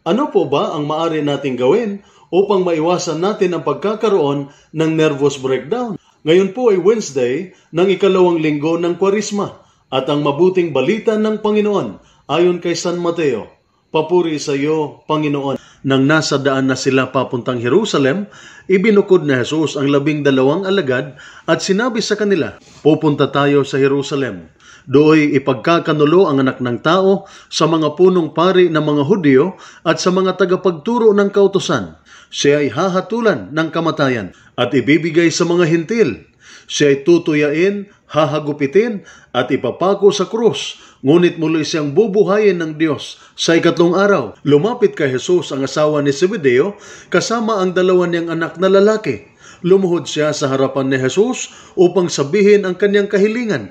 Ano po ba ang maaari nating gawin upang maiwasan natin ang pagkakaroon ng nervous breakdown? Ngayon po ay Wednesday ng ikalawang linggo ng Kwaresma at ang mabuting balita ng Panginoon ayon kay San Mateo. Papuri sa iyo, Panginoon. Nang nasa daan na sila papuntang Jerusalem, ibinukod ni Jesus ang 12 alagad at sinabi sa kanila, "Pupunta tayo sa Jerusalem. Dooy ipagkakanulo ang anak ng tao sa mga punong pari ng mga Hudyo at sa mga tagapagturo ng kautusan. Siya ay hahatulan ng kamatayan at ibibigay sa mga hintil. Siya ay tutuyain, hahagupitin at ipapako sa krus. Ngunit muli siyang bubuhayin ng Diyos sa ikatlong araw." Lumapit kay Jesus ang asawa ni Zebedeo kasama ang dalawa niyang anak na lalaki. Lumuhod siya sa harapan ni Jesus upang sabihin ang kanyang kahilingan.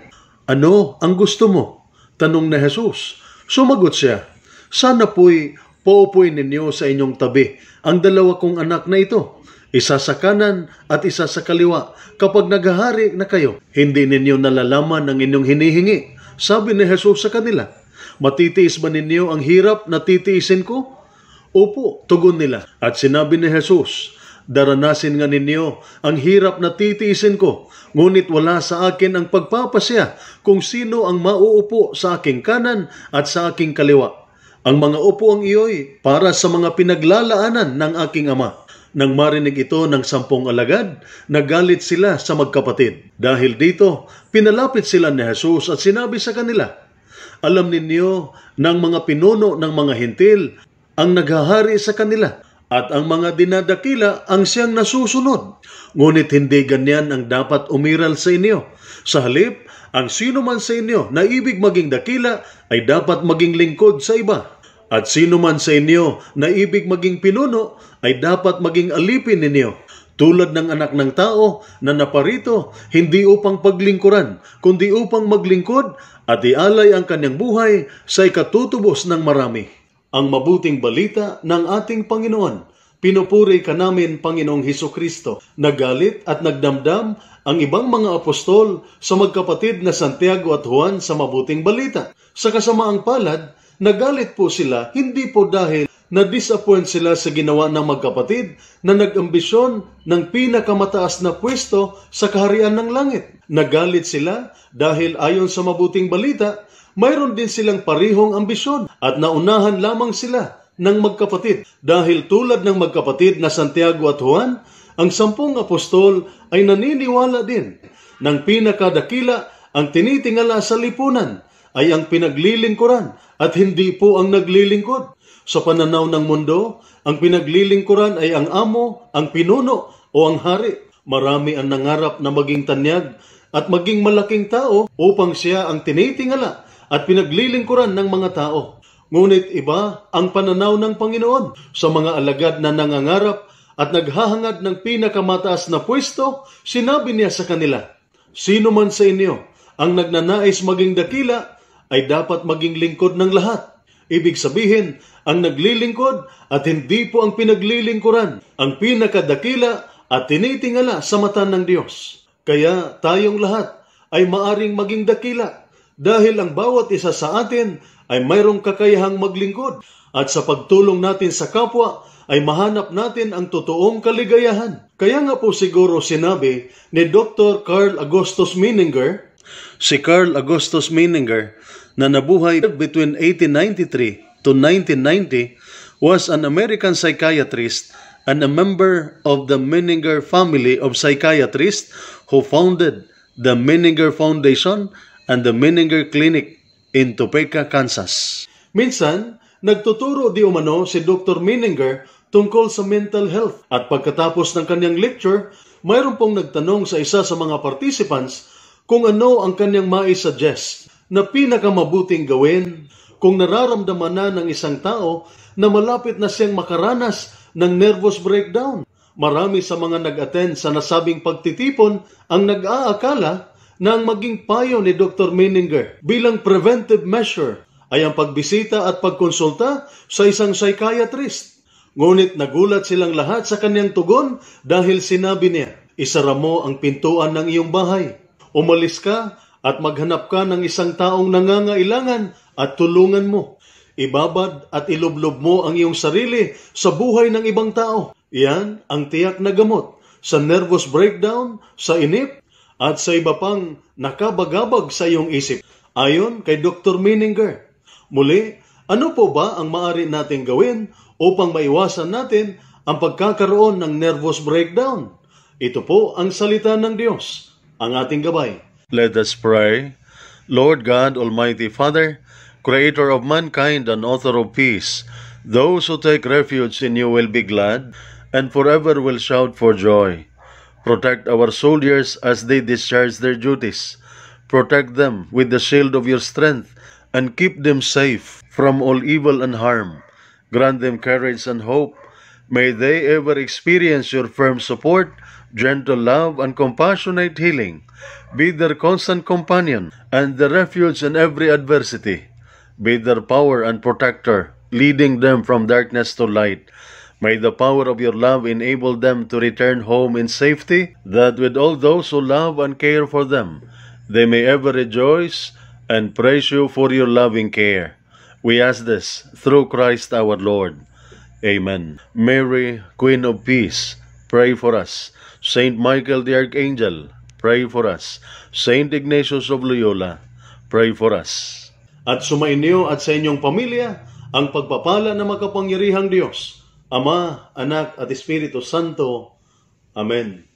"Ano ang gusto mo?" tanong ni Jesus. Sumagot siya, "Sana po'y paupuin ninyo sa inyong tabi ang dalawa kong anak na ito, isa sa kanan at isa sa kaliwa, kapag naghahari na kayo. Hindi ninyo nalalaman ang inyong hinihingi." Sabi ni Jesus sa kanila, "Matitiis ba ninyo ang hirap na titiisin ko?" "Opo," tugon nila. At sinabi ni Jesus, "Daranasin nga ninyo ang hirap na titiisin ko, ngunit wala sa akin ang pagpapasya kung sino ang mauupo sa aking kanan at sa aking kaliwa. Ang mga upuang iyo'y para sa mga pinaglalaanan ng aking Ama." Nang marinig ito ng 10 alagad, nagalit sila sa magkapatid. Dahil dito, pinalapit sila ni Jesus at sinabi sa kanila, "Alam ninyo ng mga pinuno ng mga hintil ang naghahari sa kanila, at ang mga dinadakila ang siyang nasusunod. Ngunit hindi ganyan ang dapat umiral sa inyo. Sa halip, ang sino man sa inyo na ibig maging dakila ay dapat maging lingkod sa iba. At sino man sa inyo na ibig maging pinuno ay dapat maging alipin ninyo. Tulad ng anak ng tao na naparito, hindi upang paglingkuran, kundi upang maglingkod at ialay ang kanyang buhay sa ikatutubos ng marami." Ang mabuting balita ng ating Panginoon. Pinupuri ka namin, Panginoong Hesukristo. Nagalit at nagdamdam ang ibang mga apostol sa magkapatid na Santiago at Juan sa mabuting balita. Sa kasamaang palad, nagalit po sila hindi po dahil na-disappoint sila sa ginawa ng magkapatid na nag-ambisyon ng pinakamataas na pwesto sa kaharian ng langit. Nagalit sila dahil ayon sa mabuting balita, mayroon din silang parihong ambisyon at naunahan lamang sila ng magkapatid. Dahil tulad ng magkapatid na Santiago at Juan, ang 10 apostol ay naniniwala din ng pinakadakila ang tinitingala sa lipunan ay ang pinaglilingkuran at hindi po ang naglilingkod. Sa pananaw ng mundo, ang pinaglilingkuran ay ang amo, ang pinuno o ang hari. Marami ang nangarap na maging tanyag at maging malaking tao upang siya ang tinitingala at pinaglilingkuran ng mga tao. Ngunit iba ang pananaw ng Panginoon sa mga alagad na nangangarap at naghahangad ng pinakamataas na pwesto. Sinabi niya sa kanila, "Sino man sa inyo ang nagnanais maging dakila ay dapat maging lingkod ng lahat." Ibig sabihin, ang naglilingkod at hindi po ang pinaglilingkuran ang pinakadakila at tinitingala sa mata ng Diyos. Kaya tayong lahat ay maaring maging dakila dahil ang bawat isa sa atin ay mayroong kakayahang maglingkod at sa pagtulong natin sa kapwa ay mahanap natin ang totoong kaligayahan. Kaya nga po siguro sinabi ni Dr. Carl Augustus Menninger, si Carl Augustus Menninger, na nabuhay between 1893 to 1990, was an American psychiatrist and a member of the Menninger family of psychiatrists who founded the Menninger Foundation and the Menninger Clinic in Topeka, Kansas. Minsan, nagtuturo di umano si Dr. Menninger tungkol sa mental health at pagkatapos ng kanyang lecture, mayroon pong nagtanong sa isa sa mga participants kung ano ang kanyang mai-suggest na pinakamabuting gawin kung nararamdaman na ng isang tao na malapit na siyang makaranas ng nervous breakdown. Marami sa mga nag-attend sa nasabing pagtitipon ang nag-aakala na ang maging payo ni Dr. Menninger bilang preventive measure ay ang pagbisita at pagkonsulta sa isang psychiatrist. Ngunit nagulat silang lahat sa kanyang tugon dahil sinabi niya, "Isara mo ang pintuan ng iyong bahay. Umalis ka at maghanap ka ng isang taong nangangailangan at tulungan mo. ibabad at ilublob mo ang iyong sarili sa buhay ng ibang tao. Iyan ang tiyak na gamot sa nervous breakdown, sa inip, at sa iba pang nakabagabag sa iyong isip. Ayon kay Dr. Menninger. Muli, ano po ba ang maaari nating gawin upang maiwasan natin ang pagkakaroon ng nervous breakdown? Ito po ang salita ng Diyos, ang ating gabay. Let us pray. Lord God, Almighty Father, Creator of mankind and author of peace, those who take refuge in you will be glad and forever will shout for joy. Protect our soldiers as they discharge their duties. Protect them with the shield of your strength and keep them safe from all evil and harm. Grant them courage and hope. May they ever experience your firm support, gentle love, and compassionate healing. Be their constant companion and the refuge in every adversity. Be their power and protector, leading them from darkness to light. May the power of your love enable them to return home in safety, that with all those who love and care for them, they may ever rejoice and praise you for your loving care. We ask this through Christ our Lord. Amen. Mary, Queen of Peace, pray for us. Saint Michael the Archangel, pray for us. Saint Ignatius of Loyola, pray for us. At sumainyo at sa inyong pamilya ang pagpapala ng makapangyarihang Diyos, Ama, Anak at Espiritu Santo. Amen.